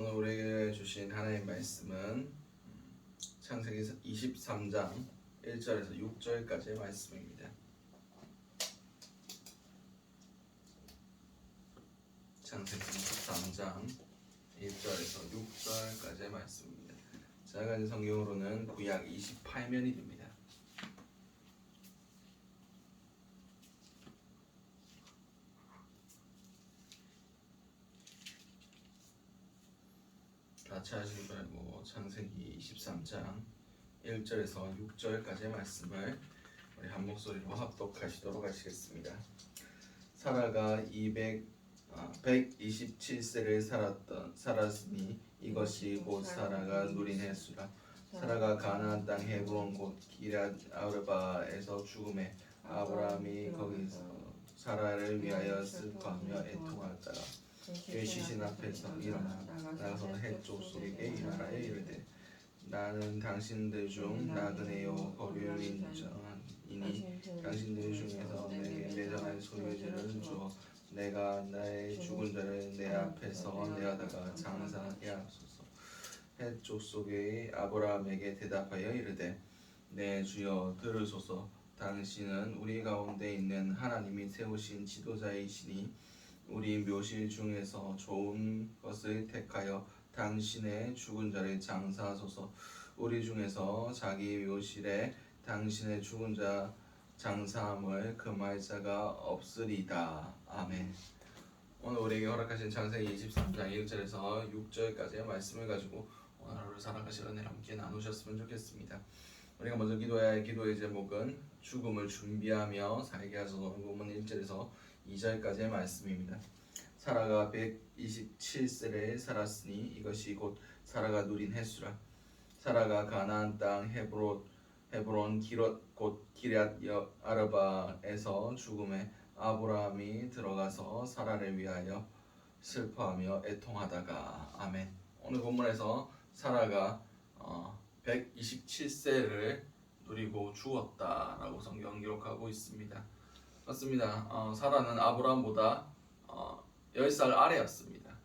오늘 우리에게 주신 하나님의 말씀은 창세기 23장 1절에서 6절까지의 말씀입니다. 창세기 23장 1절에서 6절까지의 말씀입니다. 제가 가진 성경으로는 구약 28면이 됩니다. 같이 하시기 바라고 창세기 23장 1절에서 6절까지의 말씀을 우리 한 목소리로 합독하시도록 하시겠습니다. 사라가 127세를 살았으니 이것이 곧 사라가 누린 해수라. 사라가 가나안 땅 헤브론 곧 기럇 아르바에서 죽음에 아브라함이 거기서 사라를 위하여 슬퍼하며 애통하다가 그의 시신 앞에서 일어나 나가서 해쪽 속에게 일하여 이르되 나는 당신들 중 나그네요 거류인이니 당신들 중에서 내게 매장한 소유지를 주어 내가 나의 죽은 자를 내 앞에서 내어다가 장사하게 하소서. 해쪽 속의 아브라함에게 대답하여 이르되 내 주여 들으소서. 당신은 우리 가운데 있는 하나님이 세우신 지도자이시니 우리 묘실 중에서 좋은 것을 택하여 당신의 죽은 자를 장사하소서. 우리 중에서 자기 묘실에 당신의 죽은 자 장사함을 금할 자가 없으리다. 아멘. 오늘 우리에게 허락하신 창세기 23장 1절에서 6절까지의 말씀을 가지고 오늘 하루를 살아가실 은혜를 함께 나누셨으면 좋겠습니다. 우리가 먼저 기도해야 할 기도의 제목은 죽음을 준비하며 살게 하소서. 본문 1절에서 2절까지의 말씀입니다. 사라가 127세를 살았으니 이것이 곧 사라가 누린 해수라. 사라가 가나안 땅 헤브론 곧 기럇 아르바에서 죽음에 아브라함이 들어가서 사라를 위하여 슬퍼하며 애통하다가. 아멘. 오늘 본문에서 사라가 127세를 누리고 죽었다라고 성경 기록하고 있습니다. 맞습니다. 사라는 아브라함보다 10살 아래였습니다.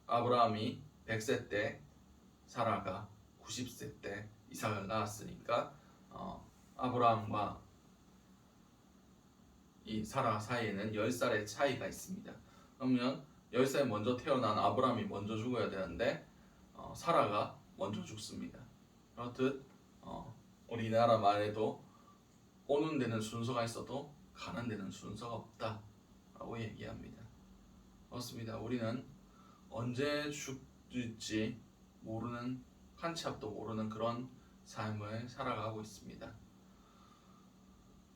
아브라함이 100세 때 사라가 90세 때 이삭을 낳았으니까 아브라함과 이 사라 사이에는 10살의 차이가 있습니다. 그러면 10살 먼저 태어난 아브라함이 먼저 죽어야 되는데 사라가 먼저 죽습니다. 그렇듯 우리나라 말에도 오는 데는 순서가 있어도 가는 데는 순서가 없다라고 얘기합니다. 그렇습니다. 우리는 언제 죽을지 모르는, 한 치 앞도 모르는 그런 삶을 살아가고 있습니다.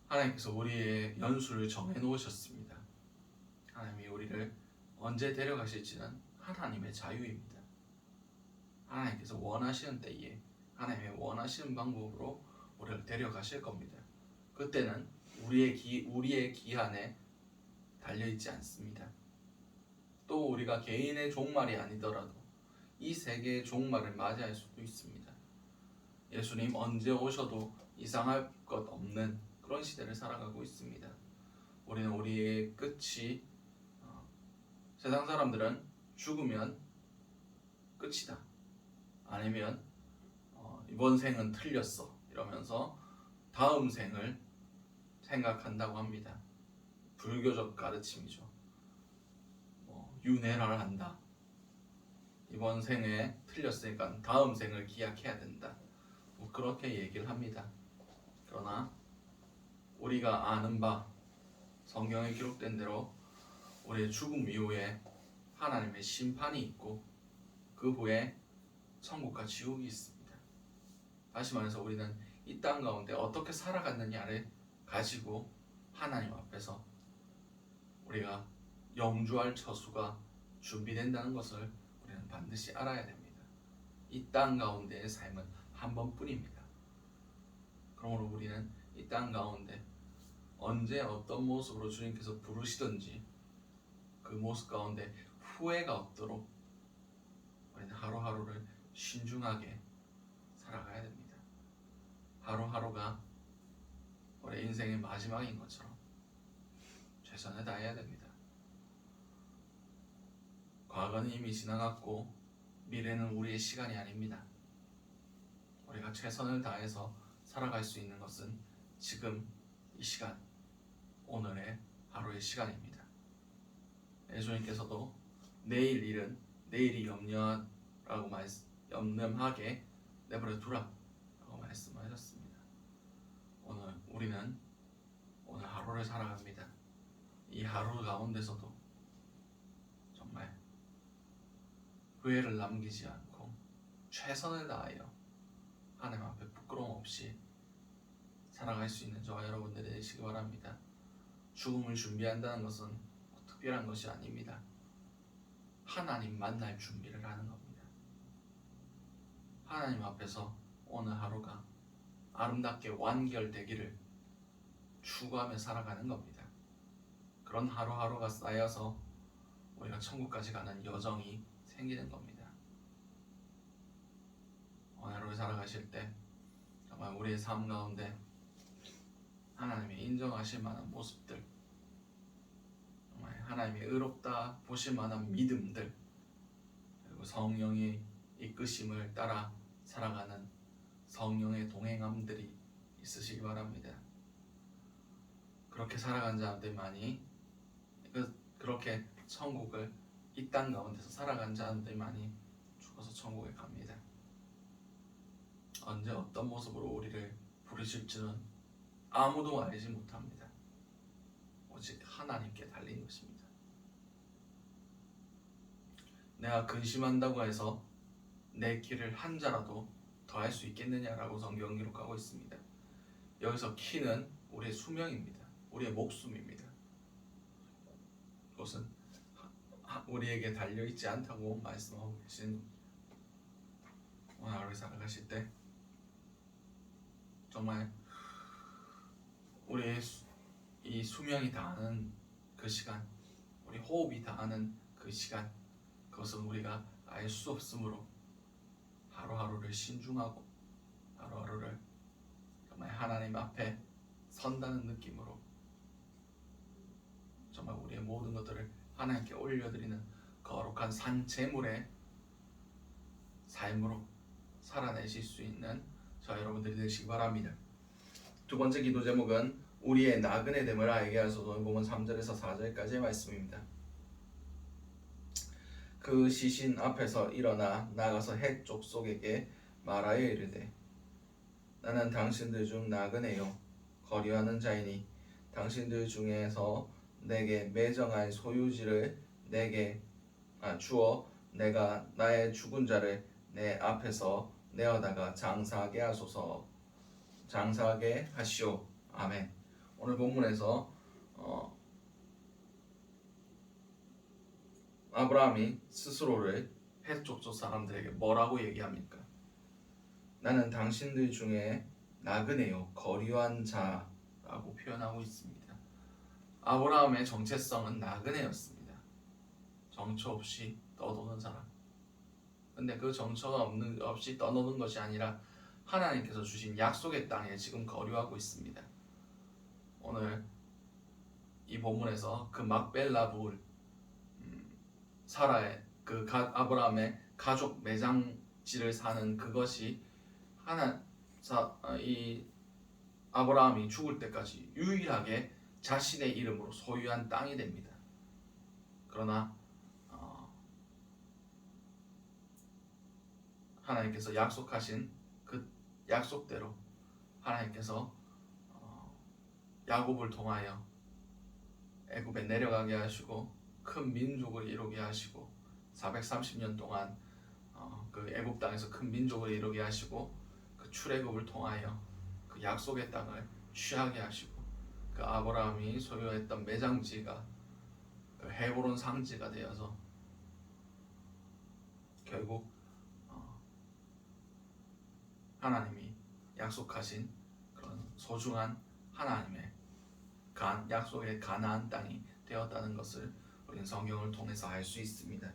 하나님께서 우리의 연수를 정해 놓으셨습니다. 하나님이 우리를 언제 데려가실지는 하나님의 자유입니다. 하나님께서 원하시는 때에 하나님의 원하시는 방법으로 우리를 데려가실 겁니다. 그때는 우리의 기한에 달려있지 않습니다. 또 우리가 개인의 종말이 아니더라도 이 세계의 종말을 맞이할 수도 있습니다. 예수님 언제 오셔도 이상할 것 없는 그런 시대를 살아가고 있습니다. 우리는 우리의 끝이 세상 사람들은 죽으면 끝이다, 아니면 이번 생은 틀렸어 이러면서 다음 생을 생각한다고 합니다. 불교적 가르침이죠. 윤회를 한다. 이번 생에 틀렸으니까 다음 생을 기약해야 된다. 그렇게 얘기를 합니다. 그러나 우리가 아는 바 성경에 기록된 대로 우리의 죽음 이후에 하나님의 심판이 있고 그 후에 천국과 지옥이 있습니다. 다시 말해서 우리는 이 땅 가운데 어떻게 살아갔느냐를 가지고 하나님 앞에서 우리가 영주할 처수가 준비된다는 것을 우리는 반드시 알아야 됩니다. 이 땅 가운데의 삶은 한 번뿐입니다. 그러므로 우리는 이 땅 가운데 언제 어떤 모습으로 주님께서 부르시든지 그 모습 가운데 후회가 없도록 우리는 하루하루를 신중하게 살아가야 됩니다. 하루하루가 우리 인생의 마지막인 것처럼 최선을 다해야 됩니다. 과거는 이미 지나갔고 미래는 우리의 시간이 아닙니다. 우리가 최선을 다해서 살아갈 수 있는 것은 지금 이 시간, 오늘의 하루의 시간입니다. 예수님께서도 내일 일은 내일이 염려하게 내버려 두라라고 말씀하셨습니다. 오늘 우리는 오늘 하루를 살아갑니다. 이 하루 가운데서도 정말 후회를 남기지 않고 최선을 다하여 하나님 앞에 부끄러움 없이 살아갈 수 있는 저와 여러분들이 되시기 바랍니다. 죽음을 준비한다는 것은 특별한 것이 아닙니다. 하나님 만날 준비를 하는 겁니다. 하나님 앞에서 오늘 하루가 아름답게 완결되기를 추구하며 살아가는 겁니다. 그런 하루하루가 쌓여서 우리가 천국까지 가는 여정이 생기는 겁니다. 오늘 하루 살아가실 때 정말 우리의 삶 가운데 하나님이 인정하실 만한 모습들, 정말 하나님의 의롭다 보실 만한 믿음들, 그리고 성령의 이끄심을 따라 살아가는 성령의 동행함들이 있으시기 바랍니다. 그렇게 살아간 자들만이 그렇게 천국을 이 땅 가운데서 살아간 자들만이 죽어서 천국에 갑니다. 언제 어떤 모습으로 우리를 부르실지는 아무도 알지 못합니다. 오직 하나님께 달린 것입니다. 내가 근심한다고 해서 내 길을 한 자라도 더할 수 있겠느냐라고 성경 기록하고 있습니다. 여기서 키는 우리의 수명입니다. 우리의 목숨입니다. 그것은 우리에게 달려있지 않다고 말씀하고 계신 오늘 하루 살아가실 때 정말 우리의 이 수명이 다하는 그 시간, 우리 호흡이 다하는 그 시간, 그것은 우리가 알 수 없으므로 하루하루를 신중하고 하루하루를 정말 하나님 앞에 선다는 느낌으로 정말 우리의 모든 것들을 하나님께 올려드리는 거룩한 산제물의 삶으로 살아내실 수 있는 저 여러분들이 되시기 바랍니다. 두 번째 기도 제목은 우리의 나그네 됨을 알게 하소서. 본문 3절에서 4절까지의 말씀입니다. 그 시신 앞에서 일어나 나가서 해 족속에게 말하여 이르되 나는 당신들 중 나그네요 거류하는 자이니 당신들 중에서 내게 매정한 소유지를 내게 주어 내가 나의 죽은 자를 내 앞에서 내어다가 장사하게 하소서. 장사하게 하시오. 아멘. 오늘 본문에서 아브라함이 스스로를 헷 족속 사람들에게 뭐라고 얘기합니까? 나는 당신들 중에 나그네요 거류한 자라고 표현하고 있습니다. 아브라함의 정체성은 나그네였습니다. 정처 없이 떠도는 사람. 근데 그 정처가 없이 떠도는 것이 아니라 하나님께서 주신 약속의 땅에 지금 거류하고 있습니다. 오늘 이 본문에서 그 막벨라 부을 사라의 그 아브라함의 가족 매장지를 사는 그것이 이 아브라함이 죽을 때까지 유일하게 자신의 이름으로 소유한 땅이 됩니다. 그러나 하나님께서 약속하신 그 약속대로 하나님께서 야곱을 통하여 애굽에 내려가게 하시고 큰 민족을 이루게 하시고 430년 동안 그 애굽 땅에서 큰 민족을 이루게 하시고 그 출애굽을 통하여 그 약속의 땅을 취하게 하시고 그 아브라함이 소유했던 매장지가 그 헤브론 상지가 되어서 결국 하나님이 약속하신 그런 소중한 하나님의 약속의 가나안 땅이 되었다는 것을 우리는 성경을 통해서 알 수 있습니다.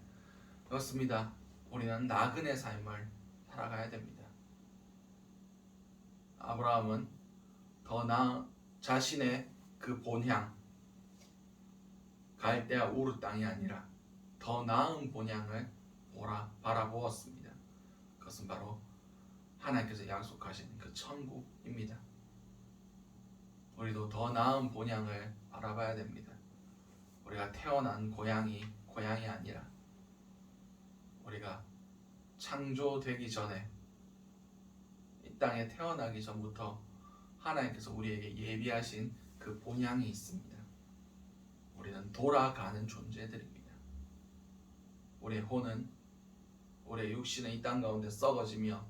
그렇습니다. 우리는 나그네 삶을 살아가야 됩니다. 아브라함은 자신의 그 본향 갈대아 우르 땅이 아니라 더 나은 본향을 바라보았습니다. 그것은 바로 하나님께서 약속하신 그 천국입니다. 우리도 더 나은 본향을 바라봐야 됩니다. 우리가 태어난 고향이 아니라 우리가 창조되기 전에 이 땅에 태어나기 전부터 하나님께서 우리에게 예비하신 그 본향이 있습니다. 우리는 돌아가는 존재들입니다. 우리의 혼은, 우리의 육신은 이 땅 가운데 썩어지며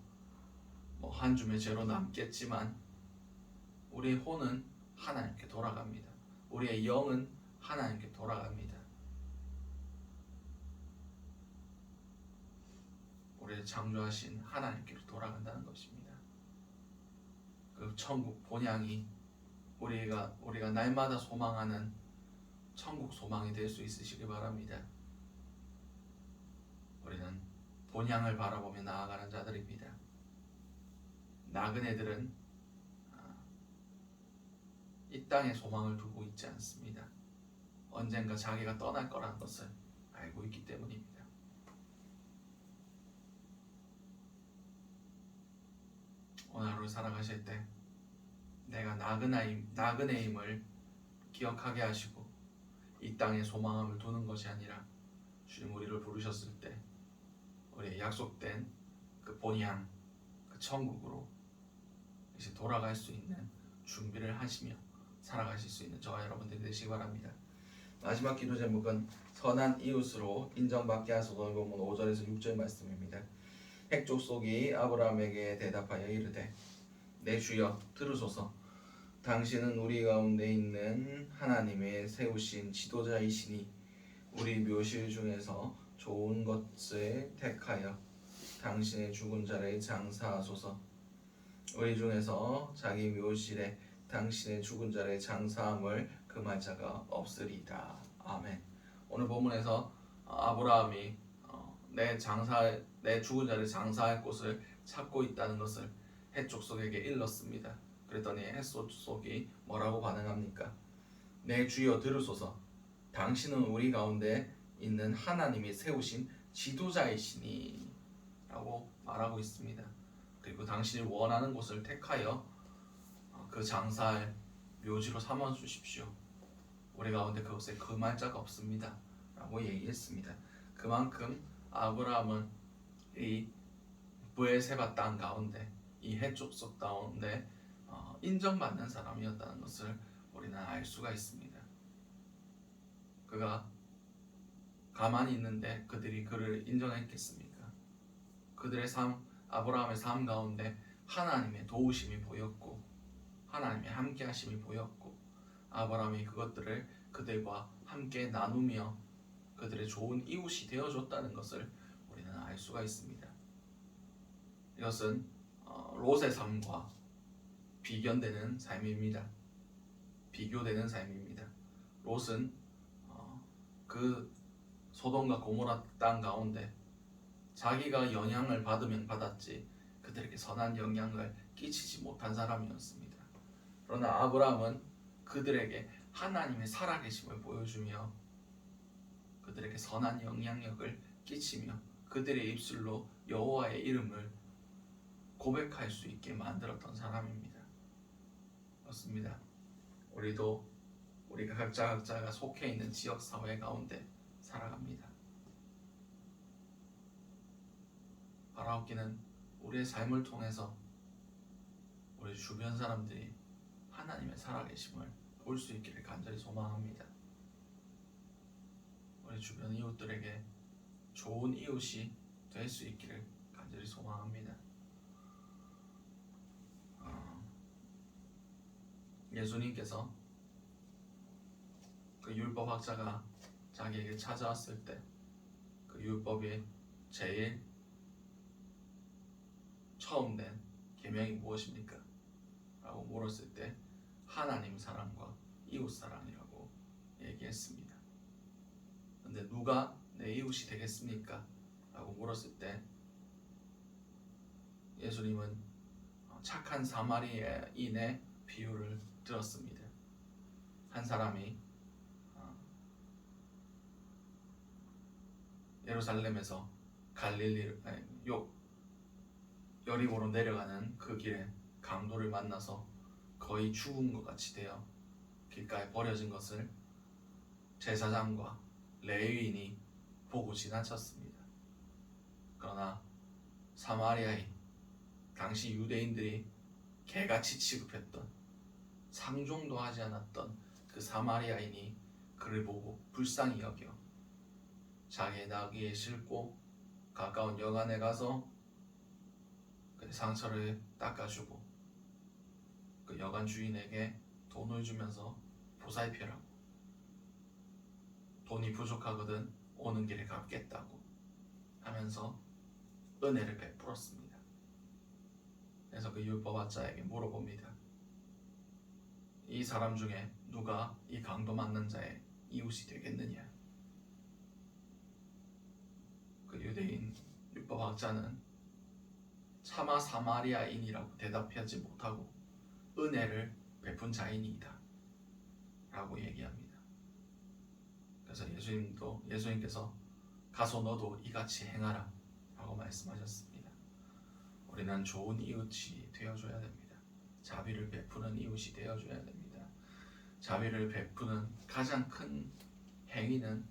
한 줌의 죄로 남겠지만 우리의 혼은 하나님께 돌아갑니다. 우리의 영은 하나님께 돌아갑니다. 우리를 창조하신 하나님께로 돌아간다는 것입니다. 그 천국 본향이 우리가 날마다 소망하는 천국 소망이 될 수 있으시기 바랍니다. 우리는 본향을 바라보며 나아가는 자들입니다. 나그네들은 이 땅에 소망을 두고 있지 않습니다. 언젠가 자기가 떠날 거라는 것을 알고 있기 때문입니다. 오늘 하루 살아가실 때 내가 나그네임을 기억하게 하시고 이 땅에 소망을 두는 것이 아니라 주님 우리를 부르셨을 때 우리의 약속된 그 본향, 그 천국으로 이제 돌아갈 수 있는 준비를 하시며 살아가실 수 있는 저와 여러분들이 되시기 바랍니다. 마지막 기도 제목은 선한 이웃으로 인정받게 하소서. 본문 5절에서 6절 말씀입니다. 핵 족속이 아브라함에게 대답하여 이르되 내 주여 들으소서. 당신은 우리 가운데 있는 하나님의 세우신 지도자이시니 우리 묘실 중에서 좋은 것을 택하여 당신의 죽은 자를 장사하소서. 우리 중에서 자기 묘실에 당신의 죽은 자를 장사함을 금할 자가 없으리다. 아멘. 오늘 본문에서 아브라함이 내 죽은 자를 장사할 곳을 찾고 있다는 것을 헷 족속에게 일렀습니다. 그랬더니 헷 족속이 뭐라고 반응합니까? 내 주여 들으소서. 당신은 우리 가운데 있는 하나님이 세우신 지도자이시니 라고 말하고 있습니다. 그리고 당신이 원하는 곳을 택하여 그 장사할 묘지로 삼아 주십시오. 우리 가운데 그것에 금할 자가 없습니다 라고 얘기했습니다. 그만큼 아브라함은 이 브엘세바 땅 가운데, 이 헷 족속 가운데 인정받는 사람이었다는 것을 우리는 알 수가 있습니다. 그가 가만히 있는데 그들이 그를 인정했겠습니까? 그들의 삶, 아브라함의 삶 가운데 하나님의 도우심이 보였고 하나님의 함께하심이 보였고 아브라함이 그것들을 그들과 함께 나누며 그들의 좋은 이웃이 되어줬다는 것을 우리는 알 수가 있습니다. 이것은 롯의 삶과 비교되는 삶입니다. 롯은 그 소돔과 고모라 땅 가운데 자기가 영향을 받으면 받았지 그들에게 선한 영향을 끼치지 못한 사람이었습니다. 그러나 아브라함은 그들에게 하나님의 살아계심을 보여주며 그들에게 선한 영향력을 끼치며 그들의 입술로 여호와의 이름을 고백할 수 있게 만들었던 사람입니다. 그렇습니다. 우리가 각자가 속해 있는 지역 사회 가운데 살아갑니다. 바라옵기는 우리의 삶을 통해서 우리 주변 사람들이 하나님의 살아계심을 볼 수 있기를 간절히 소망합니다. 우리 주변 이웃들에게 좋은 이웃이 될 수 있기를 간절히 소망합니다. 예수님께서 그 율법학자가 자기에게 찾아왔을 때 그 율법이 제일 처음 된 계명이 무엇입니까? 라고 물었을 때 하나님 사랑과 이웃 사랑이라고 얘기했습니다. 근데 누가 내 이웃이 되겠습니까? 라고 물었을 때 예수님은 착한 사마리아인의 비유를 들었습니다. 한 사람이 예루살렘에서 갈릴리 여리고로 내려가는 그 길에 강도를 만나서 거의 죽은 것 같이 되어 길가에 버려진 것을 제사장과 레위인이 보고 지나쳤습니다. 그러나 사마리아인, 당시 유대인들이 개같이 취급했던, 상종도 하지 않았던 그 사마리아인이 그를 보고 불쌍히 여겨 자기의 나귀에 싣고 가까운 여관에 가서 그 상처를 닦아주고 그 여관 주인에게 돈을 주면서 보살펴라고, 돈이 부족하거든 오는 길에 갚겠다고 하면서 은혜를 베풀었습니다. 그래서 그 율법학자에게 물어봅니다. 이 사람 중에 누가 이 강도 맞는 자의 이웃이 되겠느냐? 그 유대인 율법학자는 차마 사마리아인이라고 대답하지 못하고 은혜를 베푼 자인이다 라고 얘기합니다. 그래서 예수님께서 가서 너도 이같이 행하라 라고 말씀하셨습니다. 우리는 좋은 이웃이 되어줘야 됩니다. 자비를 베푸는 이웃이 되어줘야 됩니다. 자비를 베푸는 가장 큰 행위는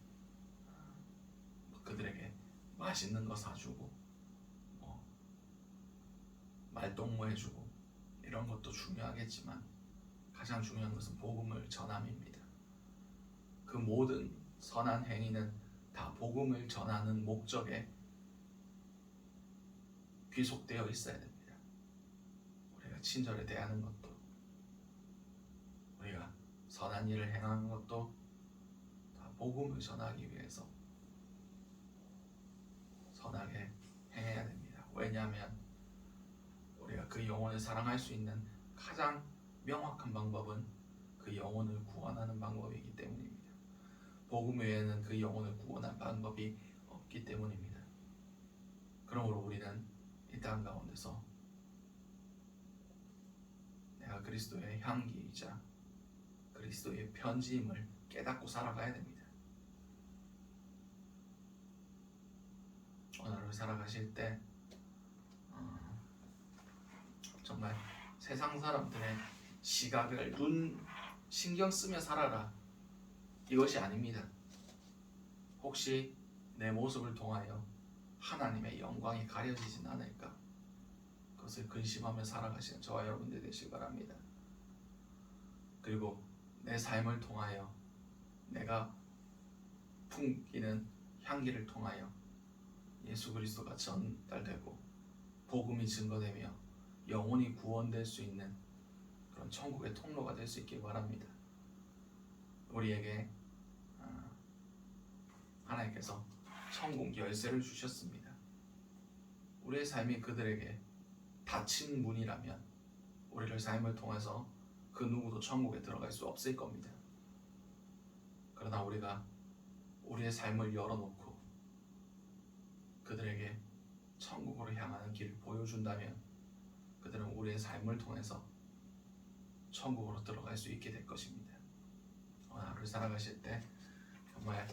그들에게 맛있는 거 사주고 말동무 해주고 이런 것도 중요하겠지만 가장 중요한 것은 복음을 전함입니다. 그 모든 선한 행위는 다 복음을 전하는 목적에 귀속되어 있어야 됩니다. 우리가 친절에 대하는 것도, 우리가 선한 일을 행하는 것도 다 복음을 전하기 위해서 선하게 행해야 됩니다. 왜냐하면 우리가 그 영혼을 사랑할 수 있는 가장 명확한 방법은 그 영혼을 구원하는 방법이기 때문입니다. 복음 외에는 그 영혼을 구원할 방법이 없기 때문입니다. 그러므로 우리는 이 땅 가운데서 내가 그리스도의 향기이자 그리스도의 편지임을 깨닫고 살아가야 됩니다. 오늘을 살아가실 때 정말 세상 사람들의 시각을 신경 쓰며 살아라, 이것이 아닙니다. 혹시 내 모습을 통하여 하나님의 영광이 가려지진 않을까, 그것을 근심하며 살아가시는 저와 여러분들 되시기 바랍니다. 그리고 내 삶을 통하여 내가 풍기는 향기를 통하여 예수 그리스도가 전달되고 복음이 증거되며 영혼이 구원될 수 있는 그런 천국의 통로가 될 수 있길 바랍니다. 우리에게 하나님께서 천국 열쇠를 주셨습니다. 우리의 삶이 그들에게 닫힌 문이라면 우리를 삶을 통해서 그 누구도 천국에 들어갈 수 없을 겁니다. 그러나 우리가 우리의 삶을 열어놓고 그들에게 천국으로 향하는 길을 보여준다면 그들은 우리의 삶을 통해서 천국으로 들어갈 수 있게 될 것입니다. 하루를 살아가실 때 정말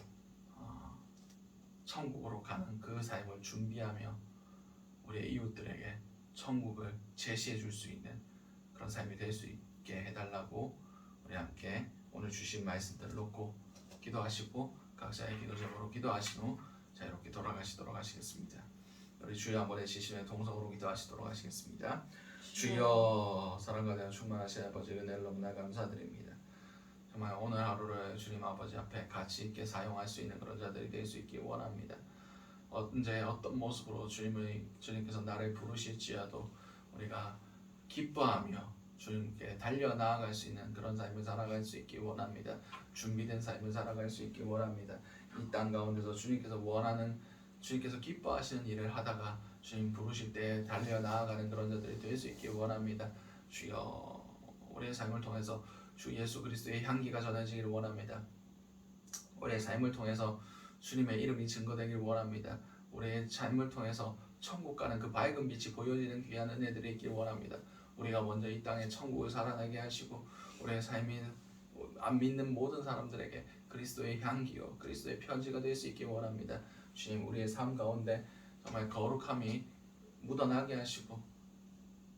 천국으로 가는 그 삶을 준비하며 우리의 이웃들에게 천국을 제시해 줄 수 있는 그런 삶이 될 수 있게 해달라고 우리 함께 오늘 주신 말씀들을 놓고 기도하시고 각자의 기도 제목으로 기도하신 후 자유롭게 돌아가시도록 하시겠습니다. 우리 주여 한번 해주시면 동성으로 기도하시도록 하시겠습니다. 주여, 사랑과 대한 충만하신 아버지 은혜를 너무나 감사드립니다. 정말 오늘 하루를 주님 아버지 앞에 가치 있게 사용할 수 있는 그런 자들이 될 수 있기 원합니다. 언제 어떤 모습으로 주님께서 나를 부르실지라도 우리가 기뻐하며 주님께 달려 나아갈 수 있는 그런 삶을 살아갈 수 있기 원합니다. 준비된 삶을 살아갈 수 있기 원합니다. 이 땅 가운데서 주님께서 기뻐하시는 일을 하다가 주님 부르실 때 달려 나아가는 그런 자들이 될 수 있기 원합니다. 주여, 우리의 삶을 통해서 주 예수 그리스도의 향기가 전해지기를 원합니다. 우리의 삶을 통해서 주님의 이름이 증거되기를 원합니다. 우리의 삶을 통해서 천국 가는 그 밝은 빛이 보여지는 귀한 은혜들이 있기를 원합니다. 우리가 먼저 이 땅에 천국을 살아나게 하시고 우리의 삶이 안 믿는 모든 사람들에게 그리스도의 향기요 그리스도의 편지가 될 수 있기 원합니다. 주님 우리의 삶 가운데 정말 거룩함이 묻어나게 하시고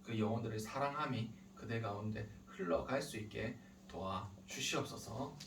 그 영혼들의 사랑함이 그대 가운데 흘러갈 수 있게 도와 주시옵소서.